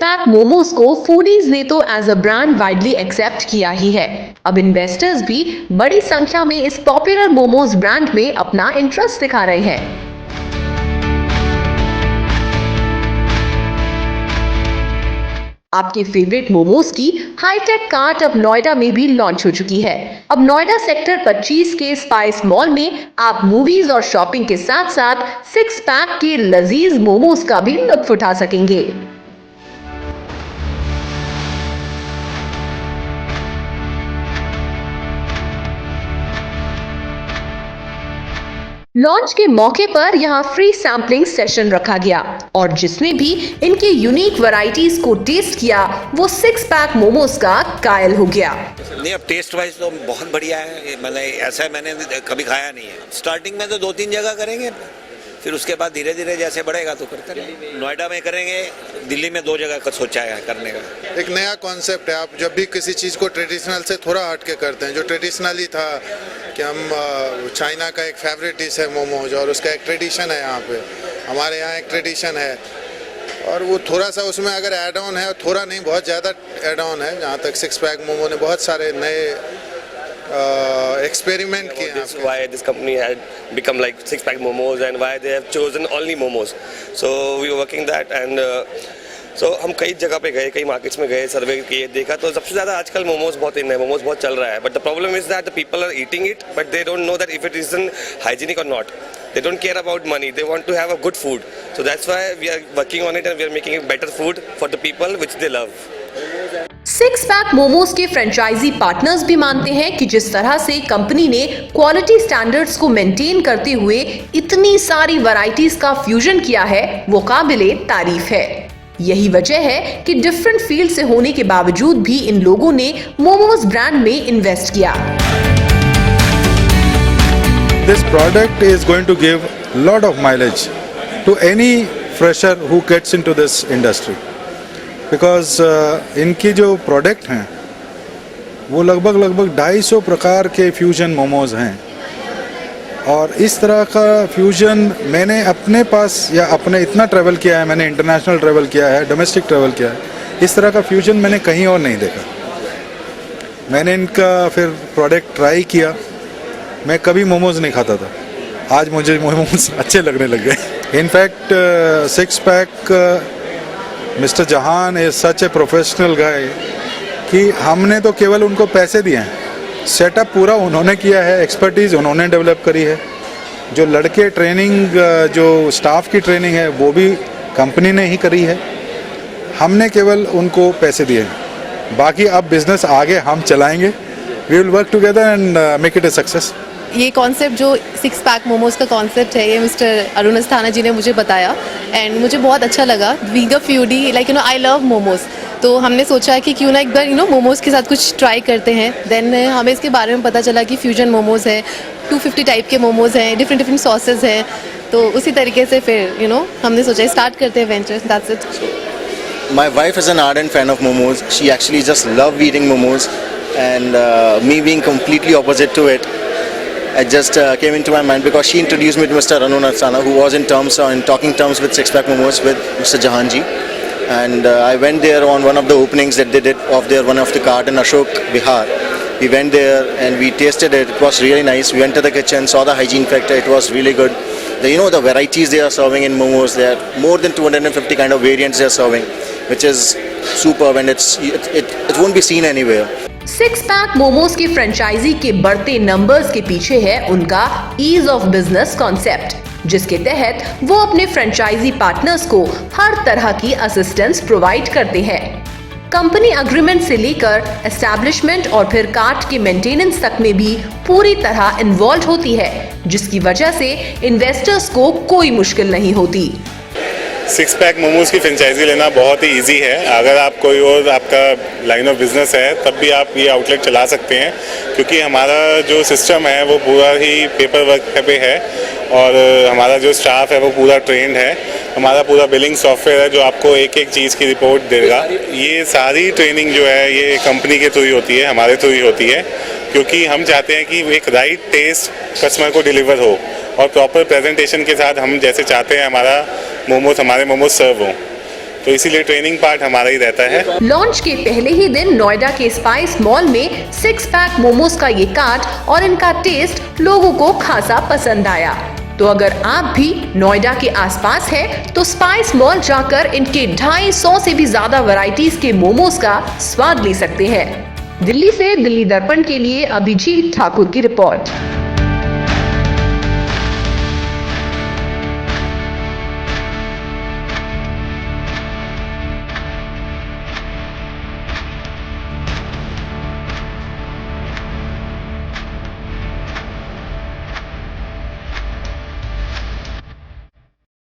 Pack momos को foodies ने तो as a brand widely accept किया ही है। अब इन्वेस्टर्स भी बड़ी संख्या में इस पॉपुलर मोमोज ब्रांड में अपना इंटरेस्ट दिखा रहे हैं। आपके फेवरेट मोमोज की हाईटेक कार्ट अब नोएडा में भी लॉन्च हो चुकी है। अब नोएडा सेक्टर 25 के स्पाइस मॉल में आप मूवीज और शॉपिंग के साथ साथ 6 पैक के लजीज मोमोज का भी लुत्फ उठा सकेंगे। लॉन्च के मौके पर यहां फ्री सैम्पलिंग सेशन रखा गया और जिसने भी इनके यूनिक वैरायटीज को टेस्ट किया वो 6 पैक मोमोज का कायल हो गया। नहीं, अब टेस्ट वाइज तो बहुत बढ़िया है। मतलब ऐसा मैंने कभी खाया नहीं है। स्टार्टिंग में तो 2-3 जगह करेंगे, फिर उसके बाद धीरे धीरे जैसे बढ़ेगा तो करते रहेंगे। नोएडा में करेंगे, दिल्ली में 2 जगह का सोचा है करने का। एक नया कॉन्सेप्ट है। आप जब भी किसी चीज़ को ट्रेडिशनल से थोड़ा हट के करते हैं, जो ट्रेडिशनली था कि हम चाइना का एक फेवरेट डिश है मोमोज और उसका एक ट्रेडिशन है, यहाँ पे हमारे यहाँ एक ट्रेडिशन है और वो थोड़ा सा उसमें अगर ऐड ऑन है, थोड़ा नहीं बहुत ज़्यादा ऐड ऑन है। जहाँ तक 6 पैक मोमो ने बहुत सारे नए experiment kiya. This why this company had become like 6 pack momos and why they have chosen only momos. So we were working that and so हम कई जगह पे गए, कई मार्केट्स में गए, सर्वे किए, देखा तो सबसे ज़्यादा आजकल मोमोज बहुत इन है, मोमोज बहुत चल रहा है। But the problem is that the people are eating it but they don't know that if it is hygienic और not. They don't care about money. They want to have a good food. So that's why we are working on it and we are making better food for the people which they love. 6 pack momos के franchise partners भी मानते हैं कि जिस तरह से company ने quality standards को मेंटेन करते हुए इतनी सारी वैरायटीज का फ्यूजन किया है वो काबिले तारीफ है। यही वजह है कि डिफरेंट फील्ड से होने के बावजूद भी इन लोगों ने मोमोज ब्रांड में इन्वेस्ट किया। This product is going to give lot of mileage to any fresher who gets into this industry because इनकी जो प्रोडक्ट हैं वो लगभग 250 प्रकार के फ्यूजन मोमोज हैं और इस तरह का फ्यूजन मैंने अपने पास या अपने इतना ट्रैवल किया है, मैंने इंटरनेशनल ट्रैवल किया है, डोमेस्टिक ट्रैवल किया है, इस तरह का फ्यूजन मैंने कहीं और नहीं देखा। मैंने इनका फिर प्रोडक्ट ट्राई किया। मैं कभी मोमोज नहीं खाता था, आज मुझे मोमोज अच्छे लगने लग गए। इनफैक्ट 6 पैक मिस्टर जहान इज सच ए प्रोफेशनल गाय कि हमने तो केवल उनको पैसे दिए हैं, सेटअप पूरा उन्होंने किया है, एक्सपर्टीज़ उन्होंने डेवलप करी है। जो लड़के ट्रेनिंग, जो स्टाफ की ट्रेनिंग है वो भी कंपनी ने ही करी है, हमने केवल उनको पैसे दिए हैं। बाकी अब बिजनेस आगे हम चलाएंगे। We will work together and make it a success. ये कॉन्सेप्ट जो 6 पैक मोमोज का कॉन्सेप्ट है, ये मिस्टर अरुण अस्थाना जी ने मुझे बताया एंड मुझे बहुत अच्छा लगा। Being a foodie, like I love momos, तो हमने सोचा कि क्यों ना एक बार मोमोज के साथ कुछ ट्राई करते हैं। देन हमें इसके बारे में पता चला कि फ्यूजन मोमोज है, 250 टाइप के मोमोज हैं, डिफरेंट सॉसेज हैं, तो उसी तरीके से फिर हमने सोचा स्टार्ट करते हैं venture. That's it. My wife is an ardent fan of momos. She actually just loves eating momos, and me being completely opposite to it, it just came into my mind because she introduced me to Mr. Arun Asthana, who was in talking terms with 6 Pack Momos with Mr. Jahanji, and I went there on one of the openings that they did of their one of the cart in Ashok, Bihar. We went there and we tasted it. It was really nice. We went to the kitchen, saw the hygiene factor. It was really good. The varieties they are serving in momos, there are more than 250 kind of variants they are serving, which is superb and it won't be seen anywhere. 6 pack momos के franchise के बढ़ते numbers के पीछे है उनका ease of business concept, जिसके तहत वो अपने फ्रेंचाइजी पार्टनर्स को हर तरह की असिस्टेंस प्रोवाइड करते हैं। कंपनी अग्रीमेंट से लेकर एस्टैब्लिशमेंट और फिर कार्ट के मेंटेनेंस तक में भी पूरी तरह इन्वॉल्व होती है, जिसकी वजह से इन्वेस्टर्स को कोई मुश्किल नहीं होती। 6 पैक मोमोज की फ्रेंचाइजी लेना बहुत ही इजी है। अगर आप कोई और आपका लाइन ऑफ बिजनेस है तब भी आप ये आउटलेट चला सकते हैं, क्योंकि हमारा जो सिस्टम है वो पूरा ही पेपर वर्क पे है और हमारा जो स्टाफ है वो पूरा ट्रेंड है। हमारा पूरा बिलिंग सॉफ्टवेयर है जो आपको एक एक चीज़ की रिपोर्ट देगा। ये सारी ट्रेनिंग जो है ये कंपनी के थ्रू ही होती है, हमारे थ्रू ही होती है, क्योंकि हम चाहते हैं कि एक राइट टेस्ट कस्टमर को डिलीवर हो और प्रॉपर प्रेजेंटेशन के साथ हम जैसे चाहते हैं हमारे मोमोज सर्व हों। तो इसीलिए ट्रेनिंग पार्ट हमारा ही रहता है। लॉन्च के पहले ही दिन नोएडा के स्पाइस मॉल में 6 पैक मोमोज का ये कार्ट और इनका टेस्ट लोगों को खासा पसंद आया। तो अगर आप भी नोएडा के आसपास हैं, तो स्पाइस मॉल जाकर इनके 250 से भी ज्यादा वैरायटीज के मोमोज का स्वाद ले सकते हैं। दिल्ली से दिल्ली दर्पण के लिए अभिजीत ठाकुर की रिपोर्ट।